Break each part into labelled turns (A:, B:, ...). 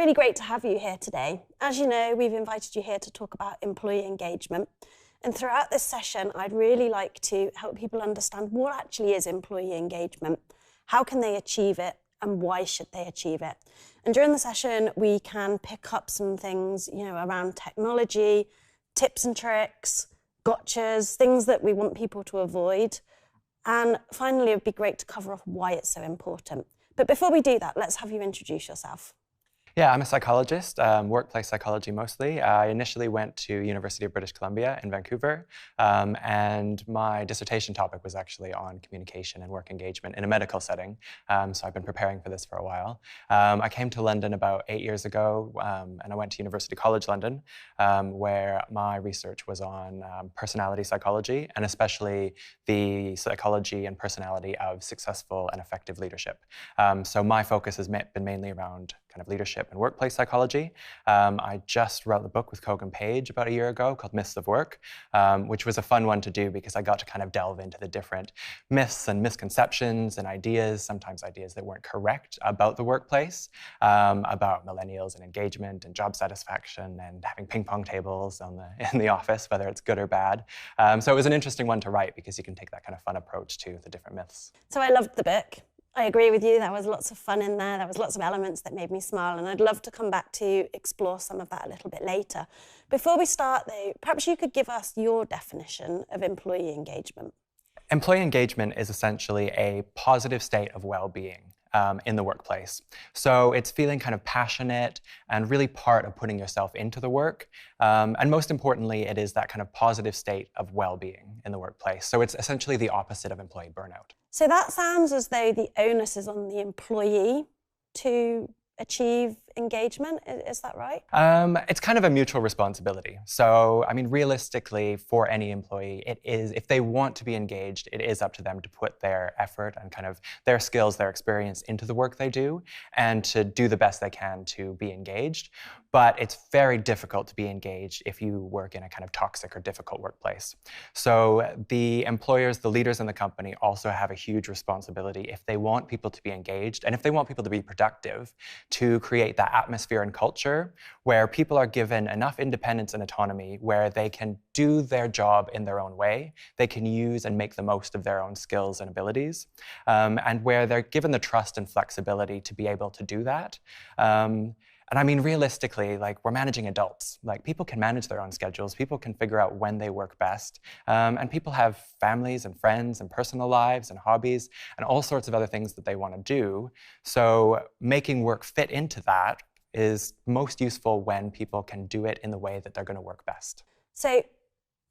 A: really great to have you here today. As you know, we've invited you here to talk about employee engagement. And throughout this session, I'd really like to help people understand what actually is employee engagement, how can they achieve it, and why should they achieve it. And during the session, we can pick up some things, around technology, tips and tricks, gotchas, things that we want people to avoid. And finally, it would be great to cover off why it's so important. But before we do that, let's have you introduce yourself.
B: Yeah, I'm a psychologist, workplace psychology mostly. I initially went to University of British Columbia in Vancouver, and my dissertation topic was actually on communication and work engagement in a medical setting, so I've been preparing for this for a while. I came to London about 8 years ago, and I went to University College London, where my research was on personality psychology, and especially the psychology and personality of successful and effective leadership. So my focus has been mainly around kind of leadership and workplace psychology. I just wrote the book with Kogan Page about a year ago called Myths of Work, which was a fun one to do because I got to kind of delve into the different myths and misconceptions and ideas, sometimes ideas that weren't correct about the workplace, about millennials and engagement and job satisfaction and having ping pong tables in the office, whether it's good or bad. So it was an interesting one to write because you can take that kind of fun approach to the different myths.
A: So I loved the book. I agree with you. There was lots of fun in there. There was lots of elements that made me smile, and I'd love to come back to explore some of that a little bit later. Before we start, though, perhaps you could give us your definition of employee engagement.
B: Employee engagement is essentially a positive state of well-being in the workplace. So it's feeling kind of passionate and really part of putting yourself into the work. And most importantly, it is that kind of positive state of well-being in the workplace. So it's essentially the opposite of employee burnout.
A: So that sounds as though the onus is on the employee to achieve engagement. Is that right?
B: It's kind of a mutual responsibility. So, I mean, realistically, for any employee, it is, if they want to be engaged, it is up to them to put their effort and kind of their skills, their experience into the work they do and to do the best they can to be engaged. But it's very difficult to be engaged if you work in a kind of toxic or difficult workplace. So the employers, the leaders in the company also have a huge responsibility if they want people to be engaged and if they want people to be productive, to create that atmosphere and culture where people are given enough independence and autonomy where they can do their job in their own way, they can use and make the most of their own skills and abilities, and where they're given the trust and flexibility to be able to do that. And I mean, realistically, like, we're managing adults. Like, people can manage their own schedules. People can figure out when they work best. And people have families and friends and personal lives and hobbies and all sorts of other things that they want to do. So making work fit into that is most useful when people can do it in the way that they're going to work best.
A: So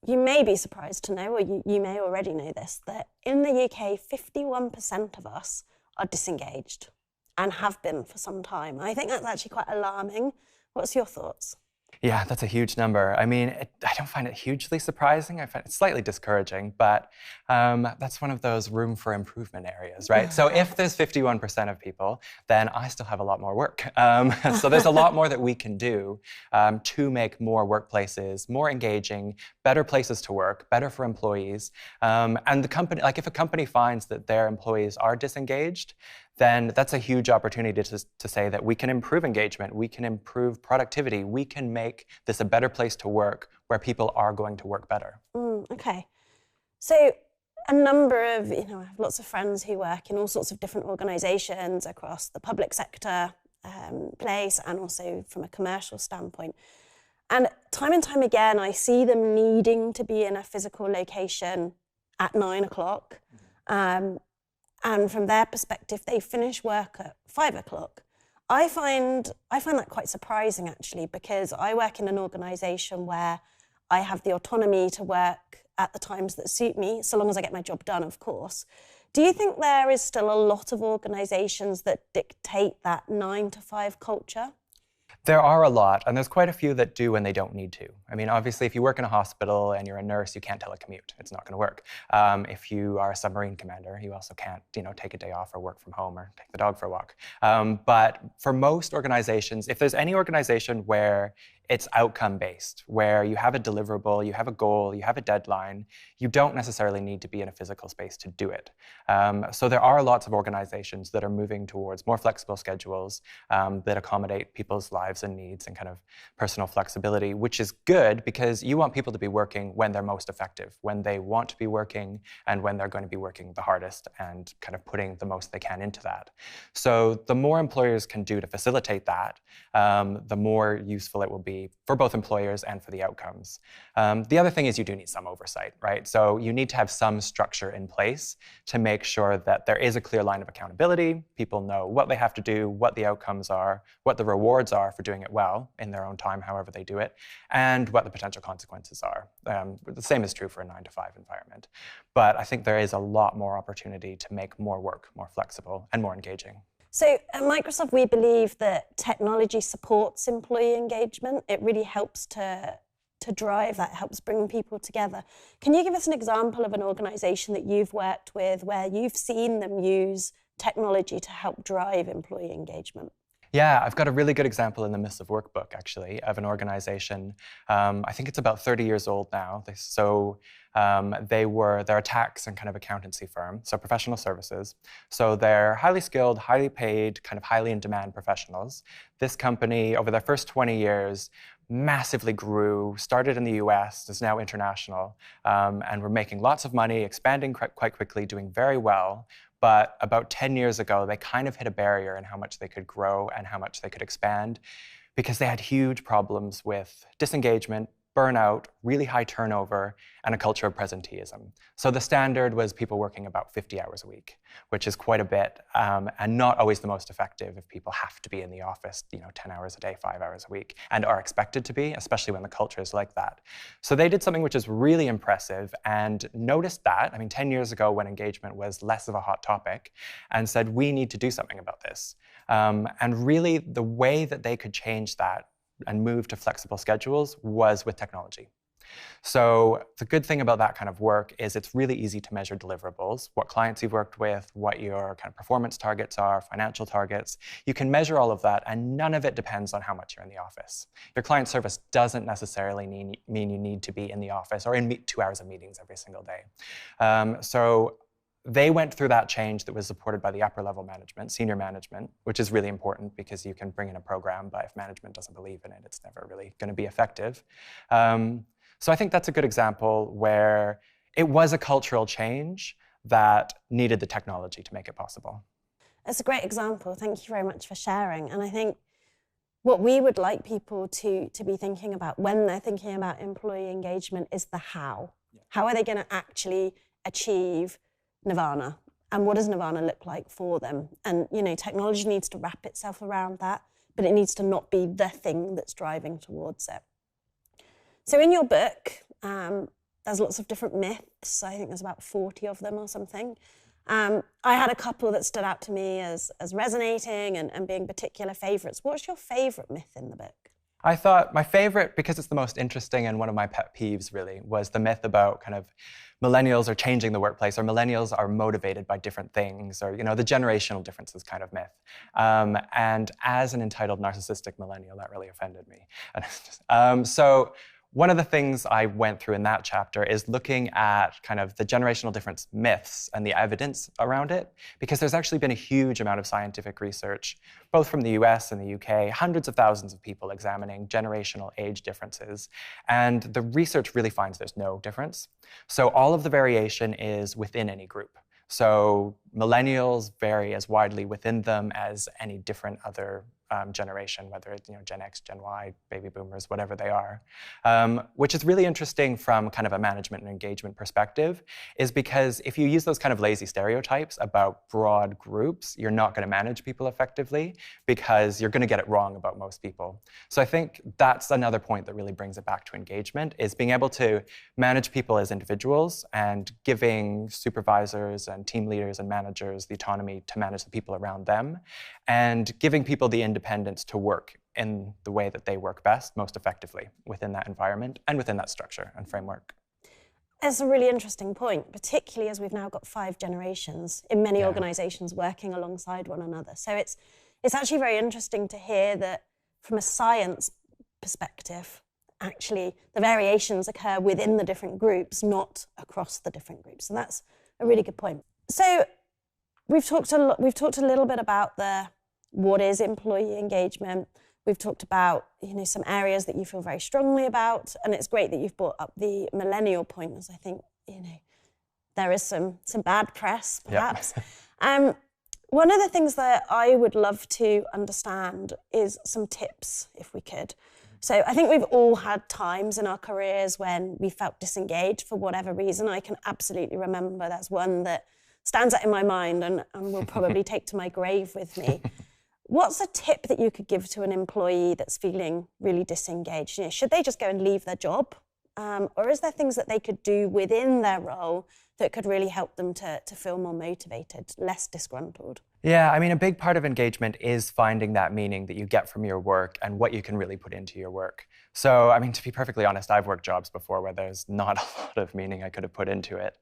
A: you may be surprised to know, or you may already know this, that in the UK, 51% of us are disengaged and have been for some time. I think that's actually quite alarming. What's your thoughts?
B: Yeah, that's a huge number. I mean, I don't find it hugely surprising. I find it slightly discouraging, but that's one of those room for improvement areas, right? So if there's 51% of people, then I still have a lot more work. So there's a lot more that we can do to make more workplaces more engaging, better places to work, better for employees. And the company, like, if a company finds that their employees are disengaged, then that's a huge opportunity to say that we can improve engagement, we can improve productivity, we can make this a better place to work where people are going to work better.
A: Okay. So a number of, I have lots of friends who work in all sorts of different organisations across the public sector place and also from a commercial standpoint. And time again, I see them needing to be in a physical location at 9 o'clock. And from their perspective, they finish work at 5 o'clock. I find that quite surprising, actually, because I work in an organisation where I have the autonomy to work at the times that suit me, so long as I get my job done, of course. Do you think there is still a lot of organisations that dictate that 9 to 5 culture?
B: There are a lot, and there's quite a few that do when they don't need to. I mean, obviously, if you work in a hospital and you're a nurse, you can't telecommute. It's not going to work. If you are a submarine commander, you also can't, take a day off or work from home or take the dog for a walk. But for most organizations, if there's any organization where it's outcome-based, where you have a deliverable, you have a goal, you have a deadline. You don't necessarily need to be in a physical space to do it. So there are lots of organizations that are moving towards more flexible schedules that accommodate people's lives and needs and kind of personal flexibility, which is good because you want people to be working when they're most effective, when they want to be working and when they're going to be working the hardest and kind of putting the most they can into that. So the more employers can do to facilitate that, the more useful it will be for both employers and for the outcomes. The other thing is you do need some oversight, right? So you need to have some structure in place to make sure that there is a clear line of accountability. People know what they have to do, what the outcomes are, what the rewards are for doing it well in their own time, however they do it, and what the potential consequences are. The same is true for a 9-to-5 environment. But I think there is a lot more opportunity to make more work more flexible and more engaging.
A: So at Microsoft, we believe that technology supports employee engagement. It really helps to drive that, helps bring people together. Can you give us an example of an organization that you've worked with where you've seen them use technology to help drive employee engagement?
B: Yeah, I've got a really good example in the Myths of Work book, actually, of an organization. I think it's about 30 years old now. They're a tax and kind of accountancy firm, so professional services. So they're highly skilled, highly paid, kind of highly in demand professionals. This company, over their first 20 years, massively grew, started in the US, is now international, and we're making lots of money, expanding quite quickly, doing very well. But about 10 years ago, they kind of hit a barrier in how much they could grow and how much they could expand because they had huge problems with disengagement, burnout, really high turnover, and a culture of presenteeism. So the standard was people working about 50 hours a week, which is quite a bit, and not always the most effective if people have to be in the office, 10 hours a day, 5 hours a week, and are expected to be, especially when the culture is like that. So they did something which is really impressive and noticed that, 10 years ago when engagement was less of a hot topic, and said, we need to do something about this. And really the way that they could change that and move to flexible schedules was with technology. So the good thing about that kind of work is it's really easy to measure deliverables, what clients you've worked with, what your kind of performance targets are, financial targets. You can measure all of that, and none of it depends on how much you're in the office. Your client service doesn't necessarily mean you need to be in the office or in 2 hours of meetings every single day. So they went through that change that was supported by the upper level management, senior management, which is really important because you can bring in a program, but if management doesn't believe in it, it's never really going to be effective. So I think that's a good example where it was a cultural change that needed the technology to make it possible.
A: That's a great example. Thank you very much for sharing. And I think what we would like people to be thinking about when they're thinking about employee engagement is the how. Yeah. How are they going to actually achieve Nirvana, and what does Nirvana look like for them? And technology needs to wrap itself around that, but it needs to not be the thing that's driving towards it. So in your book, there's lots of different myths. I think there's about 40 of them or something. I had a couple that stood out to me as resonating and being particular favorites. What's your favorite myth in the book?
B: I thought my favorite, because it's the most interesting and one of my pet peeves really, was the myth about kind of millennials are changing the workplace, or millennials are motivated by different things, or the generational differences kind of myth. And as an entitled narcissistic millennial, that really offended me. So one of the things I went through in that chapter is looking at kind of the generational difference myths and the evidence around it, because there's actually been a huge amount of scientific research, both from the US and the UK, hundreds of thousands of people examining generational age differences. And the research really finds there's no difference. So all of the variation is within any group. So millennials vary as widely within them as any different other generation, whether it's Gen X, Gen Y, baby boomers, whatever they are. Which is really interesting from kind of a management and engagement perspective, is because if you use those kind of lazy stereotypes about broad groups, you're not going to manage people effectively because you're going to get it wrong about most people. So I think that's another point that really brings it back to engagement, is being able to manage people as individuals and giving supervisors and team leaders and managers the autonomy to manage the people around them, and giving people the independence to work in the way that they work best, most effectively within that environment and within that structure and framework.
A: It's a really interesting point, particularly as we've now got 5 generations in many organizations working alongside one another. So it's actually very interesting to hear that from a science perspective, actually the variations occur within the different groups, not across the different groups. And that's a really good point. So we've talked a little bit about what is employee engagement. We've talked about, some areas that you feel very strongly about, and it's great that you've brought up the millennial point, as I think, there is some bad press, perhaps. Yep. One of the things that I would love to understand is some tips, if we could. So I think we've all had times in our careers when we felt disengaged for whatever reason. I can absolutely remember there's one that stands out in my mind and will probably take to my grave with me. What's a tip that you could give to an employee that's feeling really disengaged? Should they just go and leave their job? Or is there things that they could do within their role that could really help them to feel more motivated, less disgruntled?
B: Yeah, I mean, a big part of engagement is finding that meaning that you get from your work and what you can really put into your work. So, I mean, to be perfectly honest, I've worked jobs before where there's not a lot of meaning I could have put into it.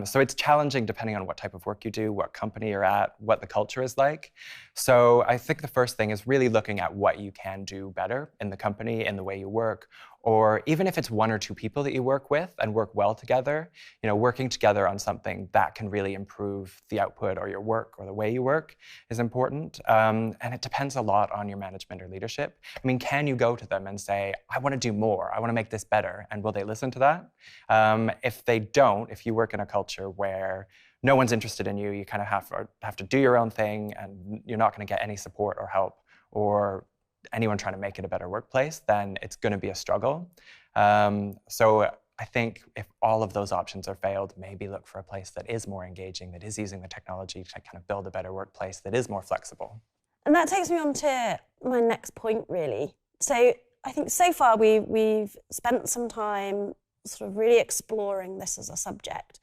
B: So it's challenging depending on what type of work you do, what company you're at, what the culture is like. So I think the first thing is really looking at what you can do better in the company, in the way you work, or even if it's one or two people that you work with and work well together, working together on something that can really improve the output or your work or the way you work is important. And it depends a lot on your management or leadership. I mean, can you go to them and say, I want to do more, I want to make this better, and will they listen to that? If they don't, if you work in a culture where no one's interested in you, you kind of have to do your own thing and you're not going to get any support or help or anyone trying to make it a better workplace, then it's going to be a struggle. So I think if all of those options are failed, maybe look for a place that is more engaging, that is using the technology to kind of build a better workplace, that is more flexible.
A: And that takes me on to my next point, really. So I think so far we've spent some time sort of really exploring this as a subject.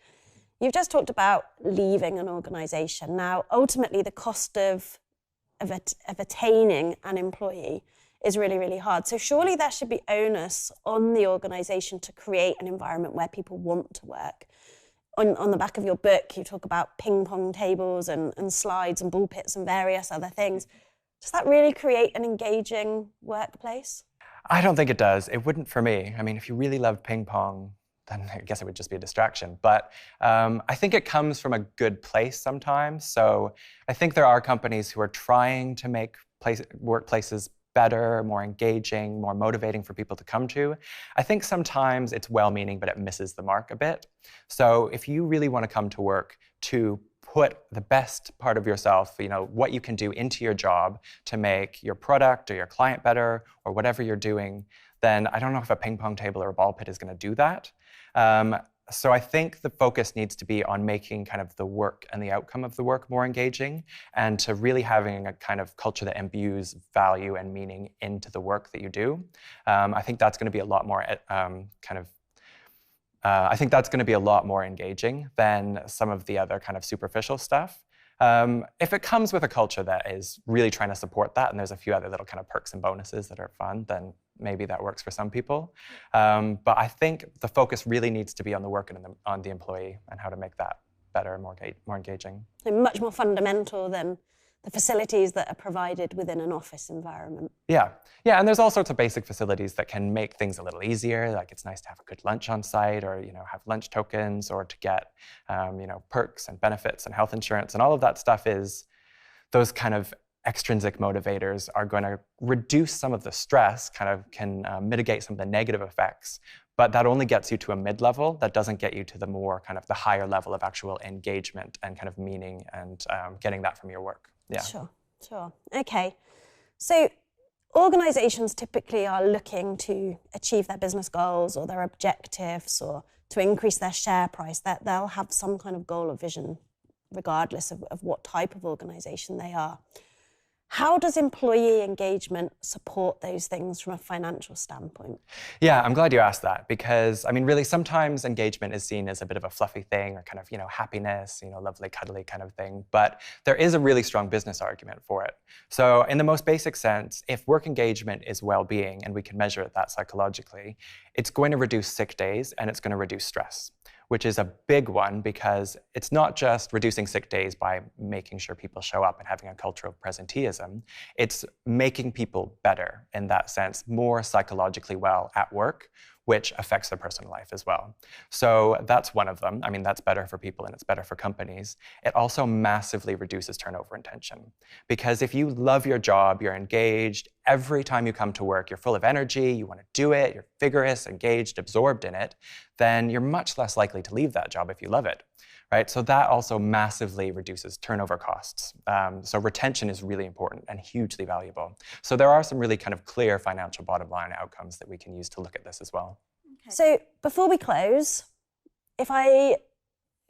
A: You've just talked about leaving an organisation. Now, ultimately, the cost of attaining an employee is really, really hard. So surely there should be onus on the organisation to create an environment where people want to work. On the back of your book, you talk about ping pong tables and slides and ball pits and various other things. Does that really create an engaging workplace?
B: I don't think it does. It wouldn't for me. I mean, if you really love ping pong, then I guess it would just be a distraction. But I think it comes from a good place sometimes. So I think there are companies who are trying to make workplaces better, more engaging, more motivating for people to come to. I think sometimes it's well-meaning, but it misses the mark a bit. So if you really want to come to work to put the best part of yourself, what you can do into your job to make your product or your client better or whatever you're doing, then I don't know if a ping pong table or a ball pit is going to do that. So I think the focus needs to be on making kind of the work and the outcome of the work more engaging and to really having a kind of culture that imbues value and meaning into the work that you do. I think that's going to be a lot more I think that's going to be a lot more engaging than some of the other kind of superficial stuff. If it comes with a culture that is really trying to support that, and there's a few other little kind of perks and bonuses that are fun, then maybe that works for some people. But I think the focus really needs to be on the work and on the employee and how to make that better and more engaging.
A: So much more fundamental than the facilities that are provided within an office environment.
B: Yeah, and there's all sorts of basic facilities that can make things a little easier. Like it's nice to have a good lunch on site, or have lunch tokens, or to get perks and benefits and health insurance, and all of that stuff is those kind of extrinsic motivators are going to reduce some of the stress, can mitigate some of the negative effects. But that only gets you to a mid-level. That doesn't get you to the more kind of the higher level of actual engagement and kind of meaning and getting that from your work. Yeah.
A: Sure. Okay. So organizations typically are looking to achieve their business goals or their objectives or to increase their share price. That they'll have some kind of goal or vision regardless of what type of organization they are. How does employee engagement support those things from a financial standpoint?
B: Yeah, I'm glad you asked that because, I mean, really sometimes engagement is seen as a bit of a fluffy thing or kind of, happiness, lovely, cuddly kind of thing. But there is a really strong business argument for it. So in the most basic sense, if work engagement is well-being and we can measure that psychologically, it's going to reduce sick days and it's going to reduce stress. which is a big one because it's not just reducing sick days by making sure people show up and having a culture of presenteeism. It's making people better in that sense, more psychologically well at work, which affects their personal life as well. So that's one of them. I mean, that's better for people and it's better for companies. It also massively reduces turnover and tension. Because if you love your job, you're engaged, every time you come to work, you're full of energy, you want to do it, you're vigorous, engaged, absorbed in it, then you're much less likely to leave that job if you love it. Right? So that also massively reduces turnover costs. So retention is really important and hugely valuable. So there are some really kind of clear financial bottom line outcomes that we can use to look at this as well.
A: Okay. So before we close, if I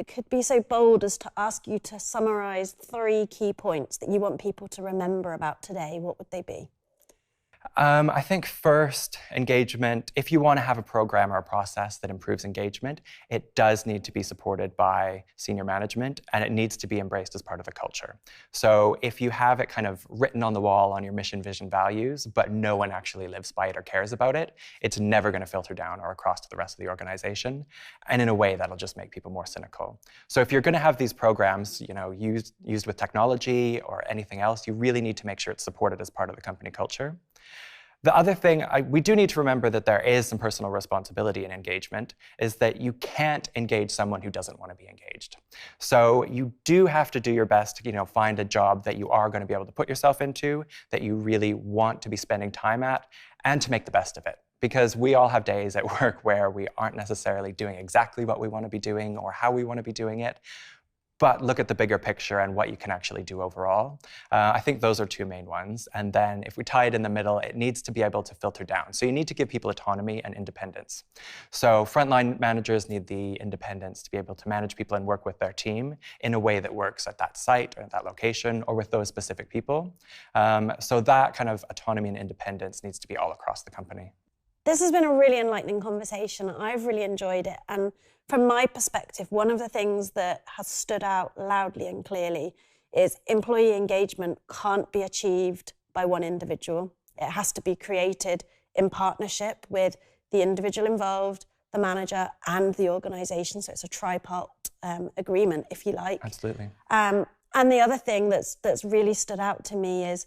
A: could be so bold as to ask you to summarize 3 key points that you want people to remember about today, what would they be?
B: I think first, engagement. If you want to have a program or a process that improves engagement, it does need to be supported by senior management and it needs to be embraced as part of the culture. So if you have it kind of written on the wall on your mission, vision, values, but no one actually lives by it or cares about it, it's never going to filter down or across to the rest of the organization. And in a way, that'll just make people more cynical. So if you're going to have these programs, used with technology or anything else, you really need to make sure it's supported as part of the company culture. The other thing, we do need to remember that there is some personal responsibility in engagement, is that you can't engage someone who doesn't want to be engaged. So you do have to do your best to find a job that you are going to be able to put yourself into, that you really want to be spending time at, and to make the best of it. Because we all have days at work where we aren't necessarily doing exactly what we want to be doing or how we want to be doing it. But look at the bigger picture and what you can actually do overall. I think those are 2 main ones. And then if we tie it in the middle, it needs to be able to filter down. So you need to give people autonomy and independence. So frontline managers need the independence to be able to manage people and work with their team in a way that works at that site or at that location or with those specific people. So that kind of autonomy and independence needs to be all across the company.
A: This has been a really enlightening conversation. I've really enjoyed it. And from my perspective, one of the things that has stood out loudly and clearly is employee engagement can't be achieved by one individual. It has to be created in partnership with the individual involved, the manager, and the organisation. So it's a tripart agreement, if you like.
B: Absolutely.
A: And the other thing that's really stood out to me is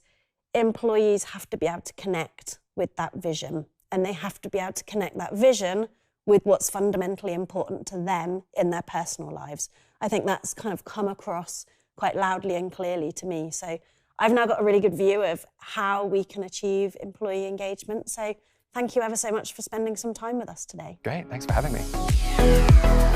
A: employees have to be able to connect with that vision. And they have to be able to connect that vision with what's fundamentally important to them in their personal lives. I think that's kind of come across quite loudly and clearly to me. So I've now got a really good view of how we can achieve employee engagement. So thank you ever so much for spending some time with us today.
B: Great, thanks for having me.